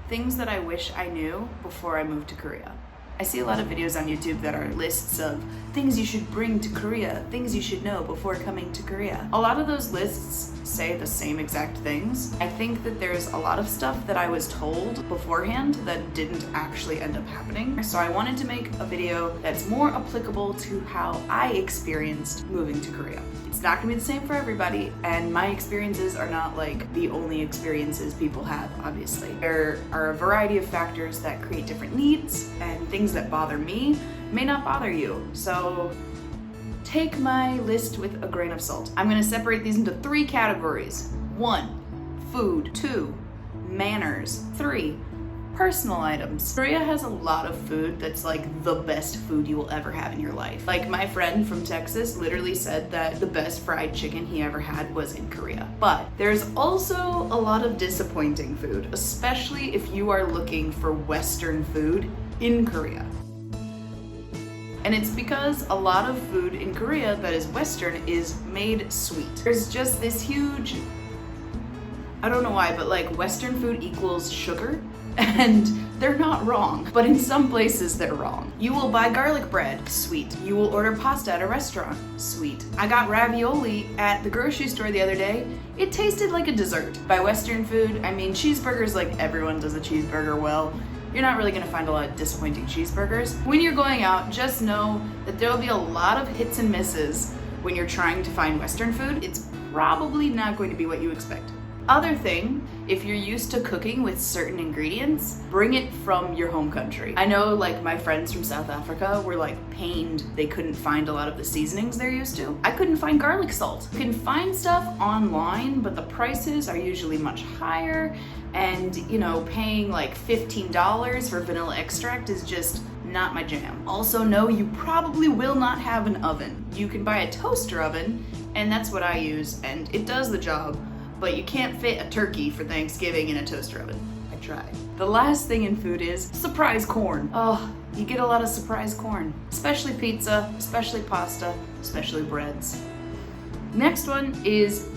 Things that I wish I knew before I moved to Korea. I see a lot of videos on YouTube that are lists of things you should bring to Korea, things you should know before coming to Korea. A lot of those lists say the same exact things. I think that there's a lot of stuff that I was told beforehand that didn't actually end up happening. So I wanted to make a video that's more applicable to how I experienced moving to Korea. It's not gonna be the same for everybody, and my experiences are not like the only experiences people have, obviously. There are a variety of factors that create different needs, and things that bother me may not bother you. So take my list with a grain of salt. I'm gonna separate these into 3 categories. 1, food. 2, manners. 3, personal items. Korea has a lot of food that's like the best food you will ever have in your life. Like my friend from Texas literally said that the best fried chicken he ever had was in Korea. But there's also a lot of disappointing food, especially if you are looking for Western food in Korea. And it's because a lot of food in Korea that is Western is made sweet. There's just this huge, I don't know why, but like Western food equals sugar. And they're not wrong, but in some places they're wrong. You will buy garlic bread, sweet. You will order pasta at a restaurant, sweet. I got ravioli at the grocery store the other day. It tasted like a dessert. By Western food, I mean cheeseburgers, like everyone does a cheeseburger well. You're not really gonna find a lot of disappointing cheeseburgers. When you're going out, just know that there'll be a lot of hits and misses when you're trying to find Western food. It's probably not going to be what you expect. Other thing, if you're used to cooking with certain ingredients, bring it from your home country. I know like my friends from South Africa were like pained they couldn't find a lot of the seasonings they're used to. I couldn't find garlic salt. You can find stuff online, but the prices are usually much higher, and you know, paying like $15 for vanilla extract is just not my jam. Also know you probably will not have an oven. You can buy a toaster oven, and that's what I use, and it does the job. But you can't fit a turkey for Thanksgiving in a toaster oven. I tried. The last thing in food is surprise corn. Oh, you get a lot of surprise corn, especially pizza, especially pasta, especially breads. Next one is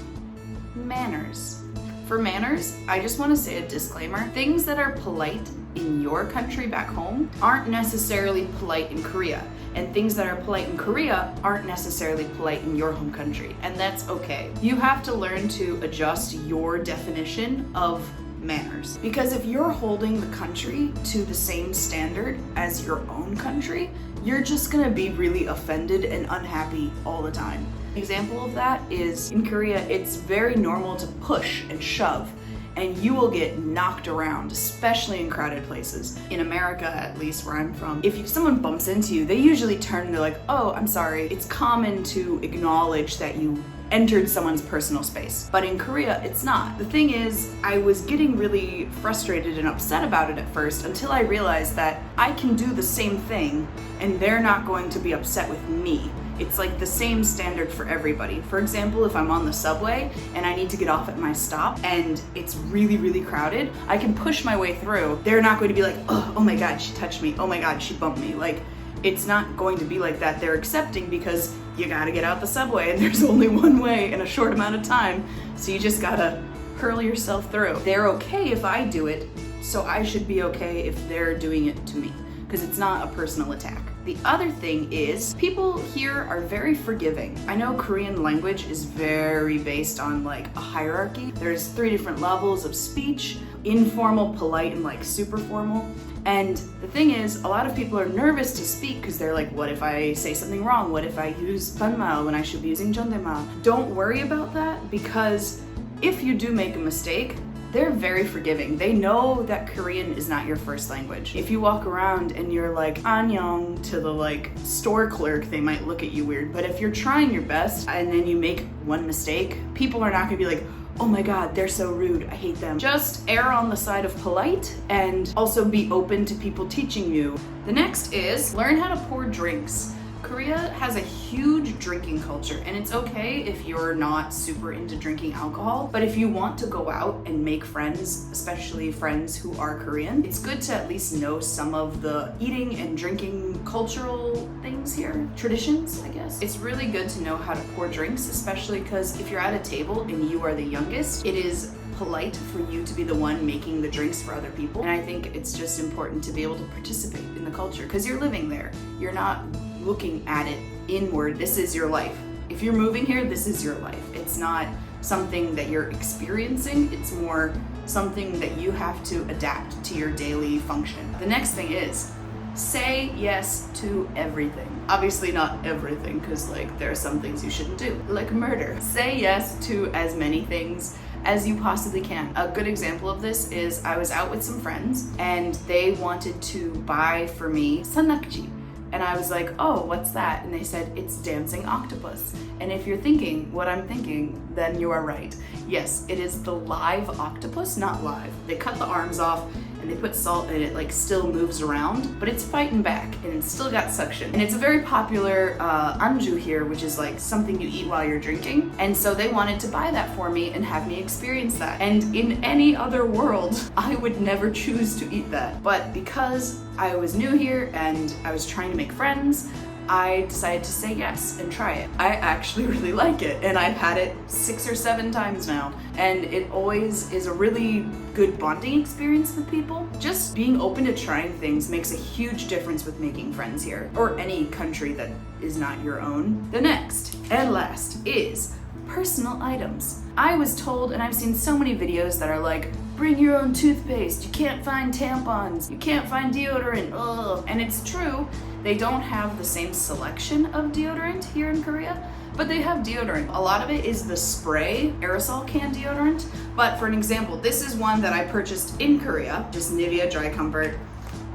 manners. For manners, I just want to say a disclaimer. Things that are polite in your country back home aren't necessarily polite in Korea. And things that are polite in Korea aren't necessarily polite in your home country, and that's okay. You have to learn to adjust your definition of manners. Because if you're holding the country to the same standard as your own country, you're just gonna be really offended and unhappy all the time. An example of that is in Korea, it's very normal to push and shove, and you will get knocked around, especially in crowded places. In America, at least where I'm from, if someone bumps into you, they usually turn and they're like, oh, I'm sorry. It's common to acknowledge that you entered someone's personal space. But in Korea, it's not. The thing is, I was getting really frustrated and upset about it at first until I realized that I can do the same thing and they're not going to be upset with me. It's like the same standard for everybody. For example, if I'm on the subway and I need to get off at my stop and it's really, really crowded, I can push my way through. They're not going to be like, oh my God, she touched me. Oh my God, she bumped me. Like, it's not going to be like that. They're accepting because you gotta get out the subway and there's only one way in a short amount of time. So you just gotta hurl yourself through. They're okay if I do it, so I should be okay if they're doing it to me, because it's not a personal attack. The other thing is, people here are very forgiving. I know Korean language is very based on like a hierarchy. There's 3 different levels of speech: informal, polite, and like super formal. And the thing is, a lot of people are nervous to speak because they're like, what if I say something wrong? What if I use banmal when I should be using jondaemal? Don't worry about that, because if you do make a mistake, they're very forgiving. They know that Korean is not your first language. If you walk around and you're like annyeong to the like store clerk, they might look at you weird. But if you're trying your best and then you make one mistake, people are not gonna be like, oh my God, they're so rude, I hate them. Just err on the side of polite and also be open to people teaching you. The next is learn how to pour drinks. Korea has a huge drinking culture, and it's okay if you're not super into drinking alcohol, but if you want to go out and make friends, especially friends who are Korean, it's good to at least know some of the eating and drinking cultural things here, traditions, I guess. It's really good to know how to pour drinks, especially because if you're at a table and you are the youngest, it is polite for you to be the one making the drinks for other people. And I think it's just important to be able to participate in the culture because you're living there. You're not looking at it inward. This is your life. If you're moving here, this is your life. It's not something that you're experiencing. It's more something that you have to adapt to your daily function. The next thing is say yes to everything. Obviously not everything, because like there are some things you shouldn't do, like murder. Say yes to as many things as you possibly can. A good example of this is I was out with some friends and they wanted to buy for me sanakji. And I was like, oh, what's that? And they said, it's dancing octopus. And if you're thinking what I'm thinking, then you are right. Yes, it is the live octopus, not live. They cut the arms off and they put salt and it like still moves around, but it's fighting back and it's still got suction. And it's a very popular anju here, which is like something you eat while you're drinking. And so they wanted to buy that for me and have me experience that. And in any other world, I would never choose to eat that. But because I was new here and I was trying to make friends, I decided to say yes and try it. I actually really like it, and I've had it 6 or 7 times now, and it always is a really good bonding experience with people. Just being open to trying things makes a huge difference with making friends here, or any country that is not your own. The next and last is personal items. I was told, and I've seen so many videos that are like, bring your own toothpaste, you can't find tampons, you can't find deodorant, ugh. And it's true, they don't have the same selection of deodorant here in Korea, but they have deodorant. A lot of it is the spray aerosol can deodorant, but for an example, this is one that I purchased in Korea, just Nivea Dry Comfort.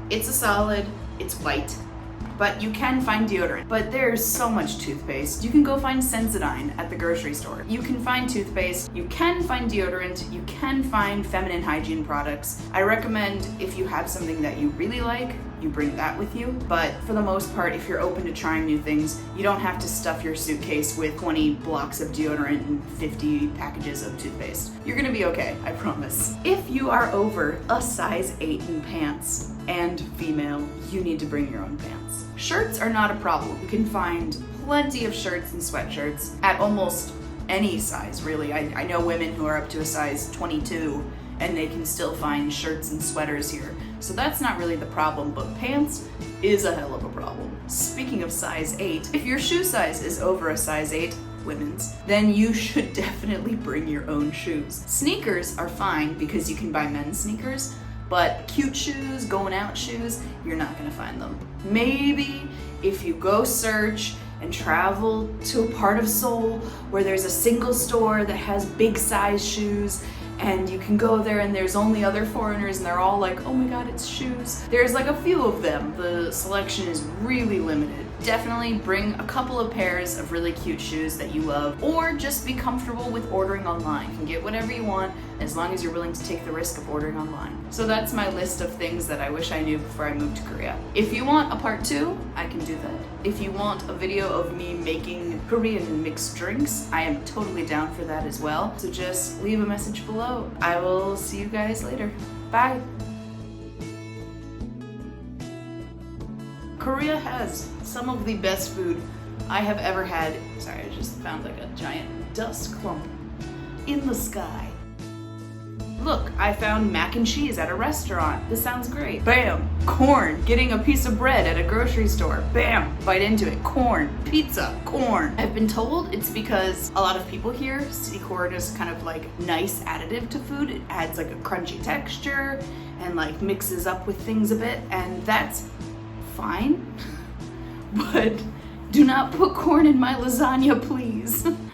It's a solid, it's white, but you can find deodorant. But there's so much toothpaste. You can go find Sensodyne at the grocery store. You can find toothpaste, you can find deodorant, you can find feminine hygiene products. I recommend if you have something that you really like, you bring that with you. But for the most part, if you're open to trying new things, you don't have to stuff your suitcase with 20 blocks of deodorant and 50 packages of toothpaste. You're gonna be okay, I promise. If you are over a size 8 in pants and female, you need to bring your own pants. Shirts are not a problem. You can find plenty of shirts and sweatshirts at almost any size, really. I know women who are up to a size 22 and they can still find shirts and sweaters here. So that's not really the problem, but pants is a hell of a problem. Speaking of size 8, if your shoe size is over a size 8, women's, then you should definitely bring your own shoes. Sneakers are fine because you can buy men's sneakers, but cute shoes, going out shoes, you're not gonna find them. Maybe if you go search and travel to a part of Seoul where there's a single store that has big size shoes, and you can go there and there's only other foreigners and they're all like, oh my god, it's shoes. There's like a few of them. The selection is really limited. Definitely bring a couple of pairs of really cute shoes that you love, or just be comfortable with ordering online. You can get whatever you want as long as you're willing to take the risk of ordering online. So that's my list of things that I wish I knew before I moved to Korea. If you want a part 2, I can do that. If you want a video of me making Korean mixed drinks, I am totally down for that as well. So just leave a message below. I will see you guys later. Bye. Korea has some of the best food I have ever had. Sorry, I just found like a giant dust clump in the sky. Look, I found mac and cheese at a restaurant. This sounds great. Bam! Corn. Getting a piece of bread at a grocery store. Bam! Bite into it. Corn. Pizza. Corn. I've been told it's because a lot of people here see corn as kind of like nice additive to food. It adds like a crunchy texture and like mixes up with things a bit, and that's fine. But do not put corn in my lasagna, please.